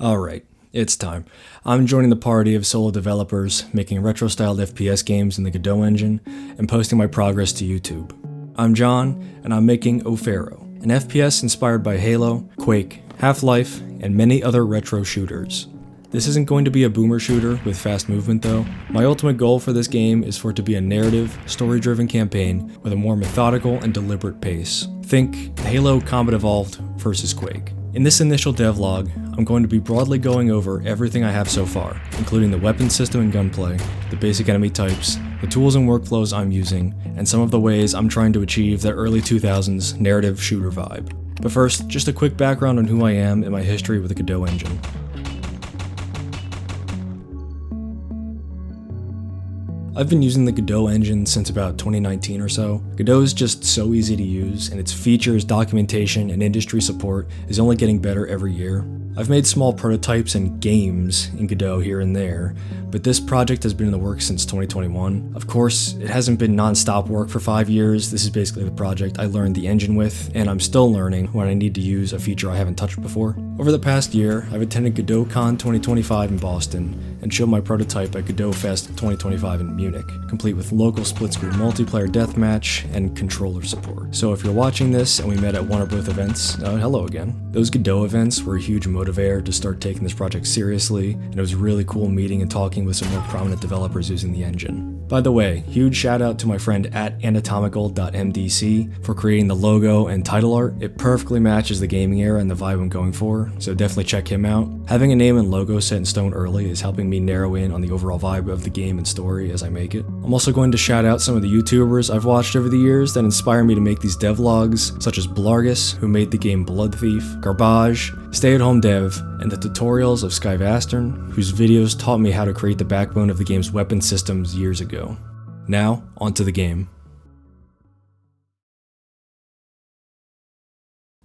Alright, it's time. I'm joining the party of solo developers making retro-styled FPS games in the Godot engine and posting my progress to YouTube. I'm John, and I'm making OFERO, an FPS inspired by Halo, Quake, Half-Life, and many other retro shooters. This isn't going to be a boomer shooter with fast movement though. My ultimate goal for this game is for it to be a narrative, story-driven campaign with a more methodical and deliberate pace. Think Halo Combat Evolved versus Quake. In this initial devlog, I'm going to be broadly going over everything I have so far, including the weapon system and gunplay, the basic enemy types, the tools and workflows I'm using, and some of the ways I'm trying to achieve that early 2000s narrative shooter vibe. But first, just a quick background on who I am and my history with the Godot engine. I've been using the Godot engine since about 2019 or so. Godot is just so easy to use, and its features, documentation, and industry support is only getting better every year. I've made small prototypes and games in Godot here and there, but this project has been in the works since 2021. Of course, it hasn't been non-stop work for 5 years. This is basically the project I learned the engine with, and I'm still learning when I need to use a feature I haven't touched before. Over the past year, I've attended GodotCon 2025 in Boston and showed my prototype at Godot Fest 2025 in Munich, complete with local split-screen multiplayer deathmatch and controller support. So if you're watching this and we met at one or both events, hello again. Those Godot events were a huge motivator to start taking this project seriously, and it was really cool meeting and talking with some more prominent developers using the engine. By the way, huge shout out to my friend at anatomical.mdc for creating the logo and title art. It perfectly matches the gaming era and the vibe I'm going for, so definitely check him out. Having a name and logo set in stone early is helping me narrow in on the overall vibe of the game and story as I make it. I'm also going to shout out some of the YouTubers I've watched over the years that inspire me to make these devlogs, such as Blargis, who made the game Blood Thief, Garbaj, StayAtHomeDev, and the tutorials of Skyvastern, whose videos taught me how to create the backbone of the game's weapon systems years ago. Now, onto the game.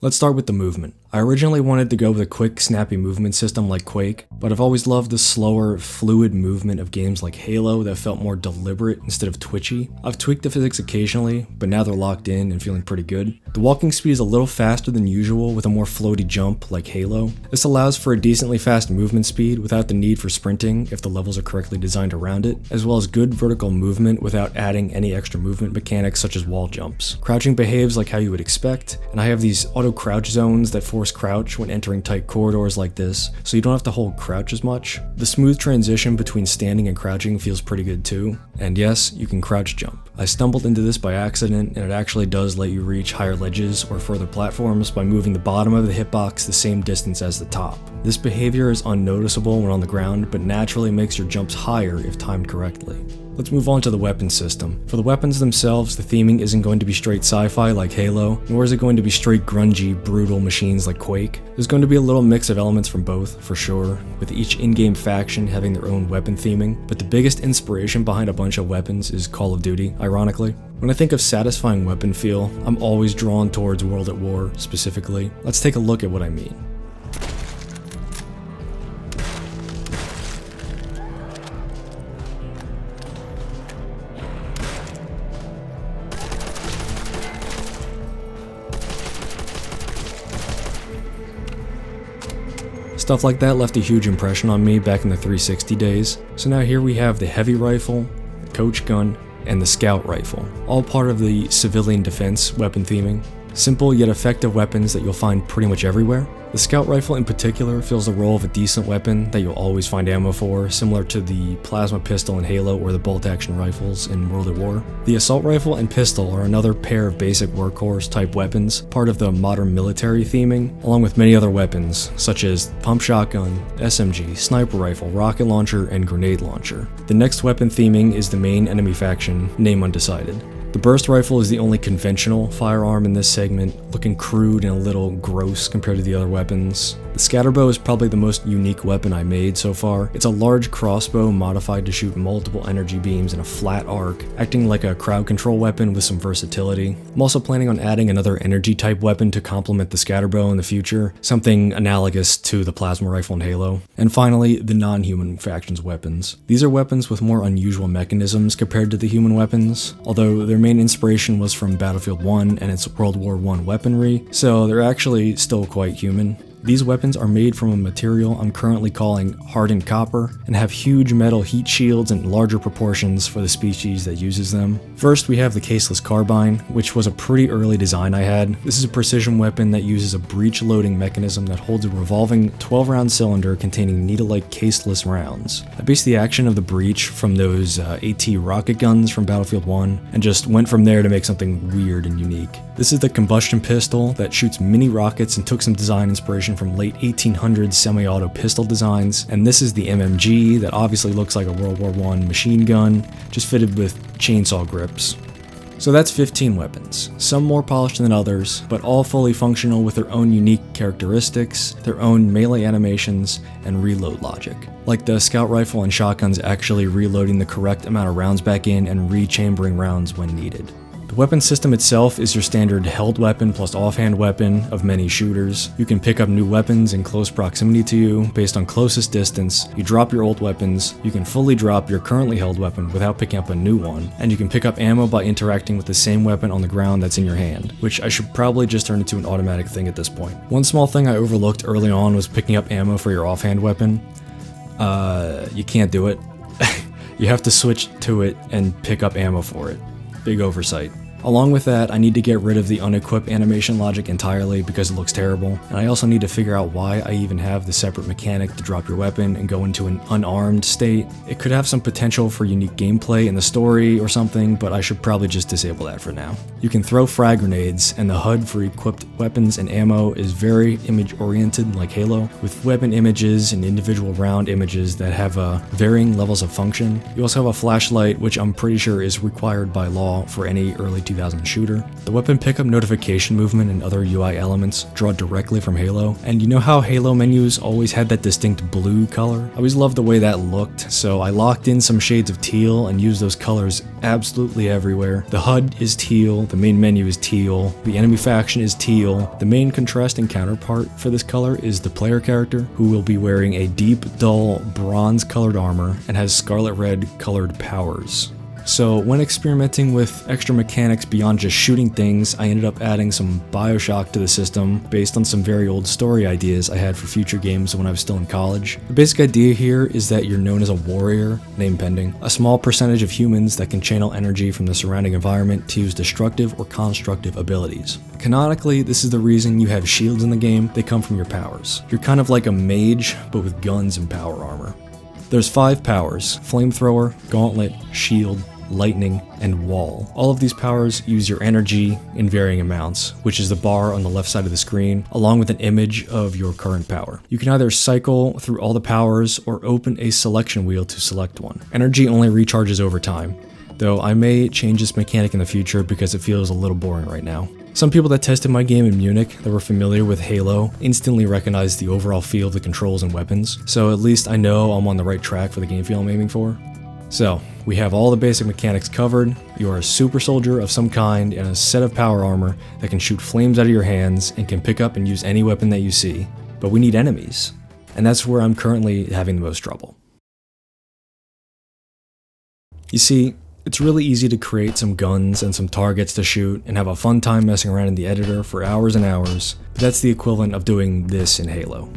Let's start with the movement. I originally wanted to go with a quick, snappy movement system like Quake, but I've always loved the slower, fluid movement of games like Halo that felt more deliberate instead of twitchy. I've tweaked the physics occasionally, but now they're locked in and feeling pretty good. The walking speed is a little faster than usual with a more floaty jump like Halo. This allows for a decently fast movement speed without the need for sprinting if the levels are correctly designed around it, as well as good vertical movement without adding any extra movement mechanics such as wall jumps. Crouching behaves like how you would expect, and I have these auto crouch zones that force crouch when entering tight corridors like this, so you don't have to hold crouch as much. The smooth transition between standing and crouching feels pretty good too, and yes, you can crouch jump. I stumbled into this by accident, and it actually does let you reach higher ledges or further platforms by moving the bottom of the hitbox the same distance as the top. This behavior is unnoticeable when on the ground, but naturally makes your jumps higher if timed correctly. Let's move on to the weapon system. For the weapons themselves, the theming isn't going to be straight sci-fi like Halo, nor is it going to be straight grungy, brutal machines like Quake. There's going to be a little mix of elements from both, for sure, with each in-game faction having their own weapon theming, but the biggest inspiration behind a bunch of weapons is Call of Duty, ironically. When I think of satisfying weapon feel, I'm always drawn towards World at War, specifically. Let's take a look at what I mean. Stuff like that left a huge impression on me back in the 360 days, so now here we have the heavy rifle, the coach gun, and the scout rifle, all part of the civilian defense weapon theming. Simple yet effective weapons that you'll find pretty much everywhere. The scout rifle in particular fills the role of a decent weapon that you'll always find ammo for, similar to the plasma pistol in Halo or the bolt-action rifles in World at War. The assault rifle and pistol are another pair of basic workhorse-type weapons, part of the modern military theming, along with many other weapons, such as pump shotgun, SMG, sniper rifle, rocket launcher, and grenade launcher. The next weapon theming is the main enemy faction, name undecided. The burst rifle is the only conventional firearm in this segment, looking crude and a little gross compared to the other weapons. The scatterbow is probably the most unique weapon I made so far. It's a large crossbow modified to shoot multiple energy beams in a flat arc, acting like a crowd control weapon with some versatility. I'm also planning on adding another energy type weapon to complement the scatterbow in the future, something analogous to the plasma rifle in Halo. And finally, the non-human faction's weapons. These are weapons with more unusual mechanisms compared to the human weapons, although their main inspiration was from Battlefield 1 and its World War I weaponry, so they're actually still quite human. These weapons are made from a material I'm currently calling hardened copper, and have huge metal heat shields in larger proportions for the species that uses them. First, we have the caseless carbine, which was a pretty early design I had. This is a precision weapon that uses a breech loading mechanism that holds a revolving 12-round cylinder containing needle-like caseless rounds. I based the action of the breech from those AT rocket guns from Battlefield 1, and just went from there to make something weird and unique. This is the combustion pistol that shoots mini rockets and took some design inspiration from late 1800s semi-auto pistol designs, and this is the MMG that obviously looks like a World War I machine gun, just fitted with chainsaw grips. So that's 15 weapons, some more polished than others, but all fully functional with their own unique characteristics, their own melee animations, and reload logic. Like the scout rifle and shotguns actually reloading the correct amount of rounds back in and rechambering rounds when needed. The weapon system itself is your standard held weapon plus offhand weapon of many shooters. You can pick up new weapons in close proximity to you based on closest distance. You drop your old weapons, you can fully drop your currently held weapon without picking up a new one, and you can pick up ammo by interacting with the same weapon on the ground that's in your hand, which I should probably just turn into an automatic thing at this point. One small thing I overlooked early on was picking up ammo for your offhand weapon. You can't do it. You have to switch to it and pick up ammo for it. Big oversight. Along with that, I need to get rid of the unequip animation logic entirely because it looks terrible, and I also need to figure out why I even have the separate mechanic to drop your weapon and go into an unarmed state. It could have some potential for unique gameplay in the story or something, but I should probably just disable that for now. You can throw frag grenades, and the HUD for equipped weapons and ammo is very image-oriented like Halo, with weapon images and individual round images that have varying levels of function. You also have a flashlight, which I'm pretty sure is required by law for any early 2000 shooter. The weapon pickup notification movement and other UI elements draw directly from Halo, and you know how Halo menus always had that distinct blue color? I always loved the way that looked, so I locked in some shades of teal and used those colors absolutely everywhere. The HUD is teal, the main menu is teal, the enemy faction is teal. The main contrasting counterpart for this color is the player character, who will be wearing a deep, dull, bronze-colored armor and has scarlet red colored powers. So when experimenting with extra mechanics beyond just shooting things, I ended up adding some Bioshock to the system based on some very old story ideas I had for future games when I was still in college. The basic idea here is that you're known as a warrior, name pending, a small percentage of humans that can channel energy from the surrounding environment to use destructive or constructive abilities. Canonically, this is the reason you have shields in the game. They come from your powers. You're kind of like a mage, but with guns and power armor. There's 5 powers: flamethrower, gauntlet, shield, lightning, and wall. All of these powers use your energy in varying amounts, which is the bar on the left side of the screen, along with an image of your current power. You can either cycle through all the powers or open a selection wheel to select one. Energy only recharges over time, though I may change this mechanic in the future because it feels a little boring right now. Some people that tested my game in Munich that were familiar with Halo instantly recognized the overall feel of the controls and weapons, so at least I know I'm on the right track for the game feel I'm aiming for. So, we have all the basic mechanics covered. You are a super soldier of some kind and a set of power armor that can shoot flames out of your hands and can pick up and use any weapon that you see. But we need enemies, and that's where I'm currently having the most trouble. You see, it's really easy to create some guns and some targets to shoot and have a fun time messing around in the editor for hours and hours, but that's the equivalent of doing this in Halo.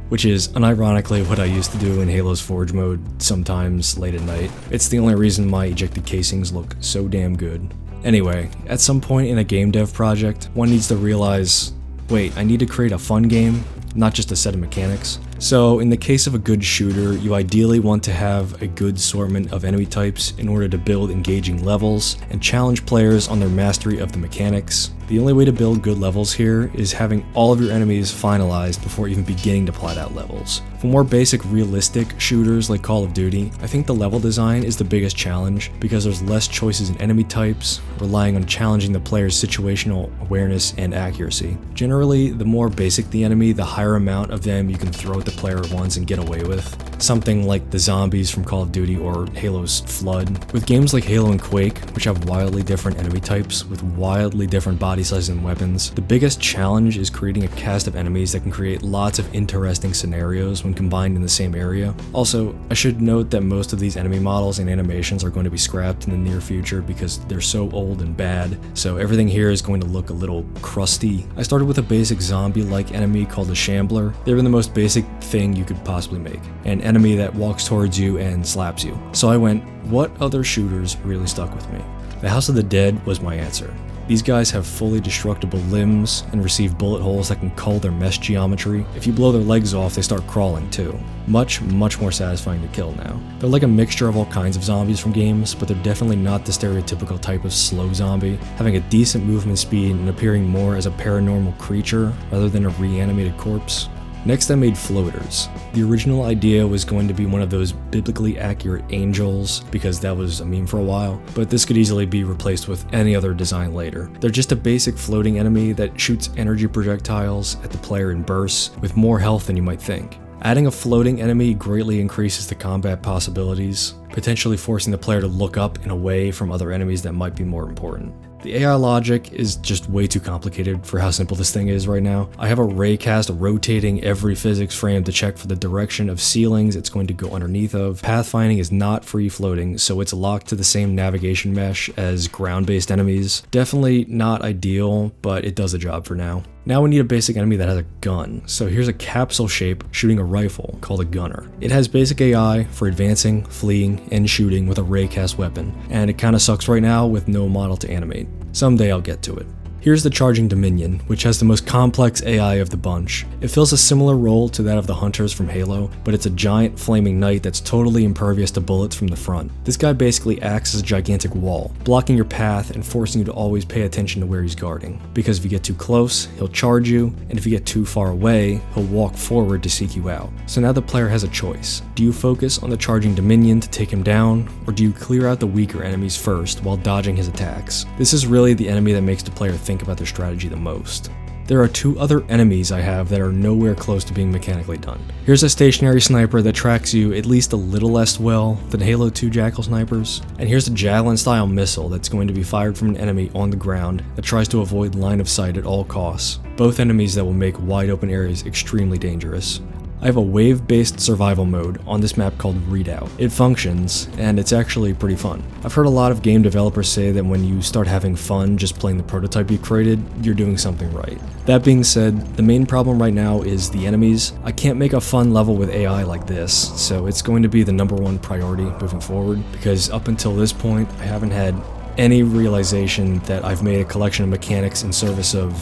Which is unironically what I used to do in Halo's Forge mode, sometimes late at night. It's the only reason my ejected casings look so damn good. Anyway, at some point in a game dev project, one needs to realize, wait, I need to create a fun game, not just a set of mechanics. So in the case of a good shooter, you ideally want to have a good assortment of enemy types in order to build engaging levels and challenge players on their mastery of the mechanics. The only way to build good levels here is having all of your enemies finalized before even beginning to plot out levels. For more basic realistic shooters like Call of Duty, I think the level design is the biggest challenge because there's less choices in enemy types, relying on challenging the player's situational awareness and accuracy. Generally, the more basic the enemy, the higher amount of them you can throw at the player at once and get away with. something like the zombies from Call of Duty or Halo's Flood. With games like Halo and Quake, which have wildly different enemy types with wildly different body sizes and weapons, the biggest challenge is creating a cast of enemies that can create lots of interesting scenarios when combined in the same area. Also, I should note that most of these enemy models and animations are going to be scrapped in the near future because they're so old and bad, so everything here is going to look a little crusty. I started with a basic zombie-like enemy called a shambler. They were the most basic thing you could possibly make, an enemy that walks towards you and slaps you. So I went, what other shooters really stuck with me? The House of the Dead was my answer. These guys have fully destructible limbs and receive bullet holes that can cull their mesh geometry. If you blow their legs off, they start crawling too. Much more satisfying to kill now. They're like a mixture of all kinds of zombies from games, but they're definitely not the stereotypical type of slow zombie, having a decent movement speed and appearing more as a paranormal creature rather than a reanimated corpse. Next, I made floaters. The original idea was going to be one of those biblically accurate angels, because that was a meme for a while, but this could easily be replaced with any other design later. They're just a basic floating enemy that shoots energy projectiles at the player in bursts, with more health than you might think. Adding a floating enemy greatly increases the combat possibilities, potentially forcing the player to look up and away from other enemies that might be more important. The AI logic is just way too complicated for how simple this thing is right now. I have a raycast rotating every physics frame to check for the direction of ceilings it's going to go underneath of. Pathfinding is not free floating, so it's locked to the same navigation mesh as ground-based enemies. Definitely not ideal, but it does the job for now. Now we need a basic enemy that has a gun. So here's a capsule shape shooting a rifle called a gunner. It has basic AI for advancing, fleeing, and shooting with a raycast weapon, and it kinda sucks right now with no model to animate. Someday I'll get to it. Here's the Charging Dominion, which has the most complex AI of the bunch. It fills a similar role to that of the Hunters from Halo, but it's a giant flaming knight that's totally impervious to bullets from the front. This guy basically acts as a gigantic wall, blocking your path and forcing you to always pay attention to where he's guarding. Because if you get too close, he'll charge you, and if you get too far away, he'll walk forward to seek you out. So now the player has a choice. Do you focus on the Charging Dominion to take him down, or do you clear out the weaker enemies first while dodging his attacks? This is really the enemy that makes the player think about their strategy the most. There are two other enemies I have that are nowhere close to being mechanically done. Here's a stationary sniper that tracks you at least a little less well than Halo 2 Jackal snipers, and here's a javelin style missile that's going to be fired from an enemy on the ground that tries to avoid line of sight at all costs. Both enemies that will make wide open areas extremely dangerous. I have a wave-based survival mode on this map called Redoubt. It functions, and it's actually pretty fun. I've heard a lot of game developers say that when you start having fun just playing the prototype you created, you're doing something right. That being said, the main problem right now is the enemies. I can't make a fun level with AI like this, so it's going to be the #1 priority moving forward, because up until this point, I haven't had any realization that I've made a collection of mechanics in service of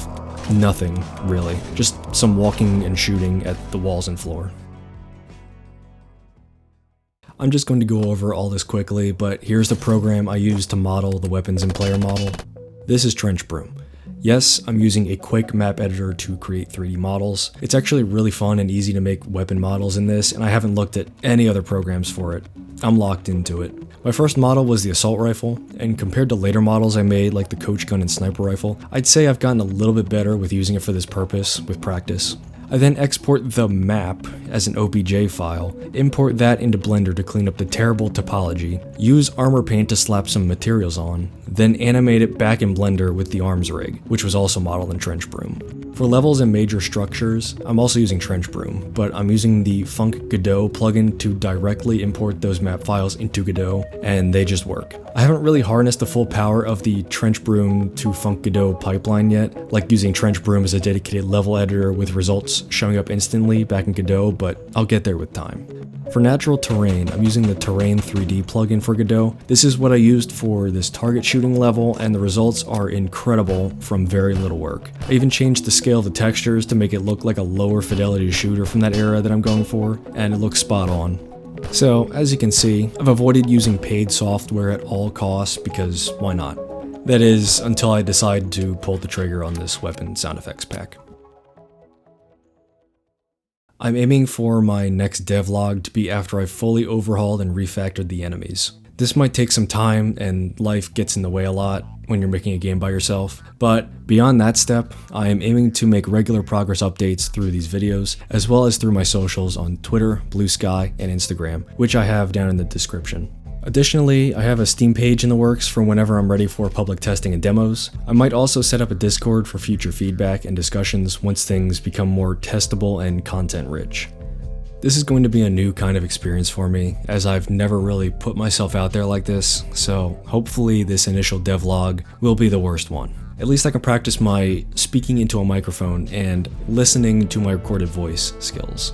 nothing, really. Just some walking and shooting at the walls and floor. I'm just going to go over all this quickly, but here's the program I use to model the weapons and player model. This is Trench Broom. Yes, I'm using a Quake map editor to create 3D models. It's actually really fun and easy to make weapon models in this, and I haven't looked at any other programs for it. I'm locked into it. My first model was the assault rifle, and compared to later models I made like the coach gun and sniper rifle, I'd say I've gotten a little bit better with using it for this purpose with practice. I then export the map as an OBJ file, import that into Blender to clean up the terrible topology, use armor paint to slap some materials on, then animate it back in Blender with the arms rig, which was also modeled in Trench Broom. For levels and major structures, I'm also using Trench Broom, but I'm using the Funk Godot plugin to directly import those map files into Godot, and they just work. I haven't really harnessed the full power of the Trench Broom to Funk Godot pipeline yet, like using Trench Broom as a dedicated level editor with results showing up instantly back in Godot, but I'll get there with time. For natural terrain, I'm using the Terrain 3D plugin for Godot. This is what I used for this target shooting level, and the results are incredible from very little work. I even changed the scale of the textures to make it look like a lower fidelity shooter from that era that I'm going for, and it looks spot on. So, as you can see, I've avoided using paid software at all costs because why not? That is, until I decide to pull the trigger on this weapon sound effects pack. I'm aiming for my next devlog to be after I've fully overhauled and refactored the enemies. This might take some time and life gets in the way a lot when you're making a game by yourself, but beyond that step, I am aiming to make regular progress updates through these videos, as well as through my socials on Twitter, Blue Sky, and Instagram, which I have down in the description. Additionally, I have a Steam page in the works for whenever I'm ready for public testing and demos. I might also set up a Discord for future feedback and discussions once things become more testable and content-rich. This is going to be a new kind of experience for me, as I've never really put myself out there like this, so hopefully this initial devlog will be the worst one. At least I can practice my speaking into a microphone and listening to my recorded voice skills.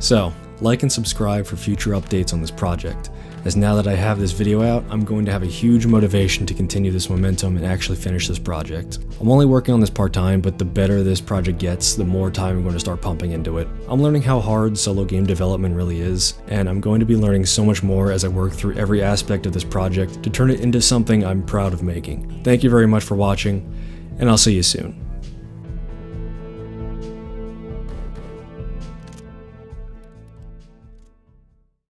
So, like and subscribe for future updates on this project, as now that I have this video out, I'm going to have a huge motivation to continue this momentum and actually finish this project. I'm only working on this part-time, but the better this project gets, the more time I'm going to start pumping into it. I'm learning how hard solo game development really is, and I'm going to be learning so much more as I work through every aspect of this project to turn it into something I'm proud of making. Thank you very much for watching, and I'll see you soon.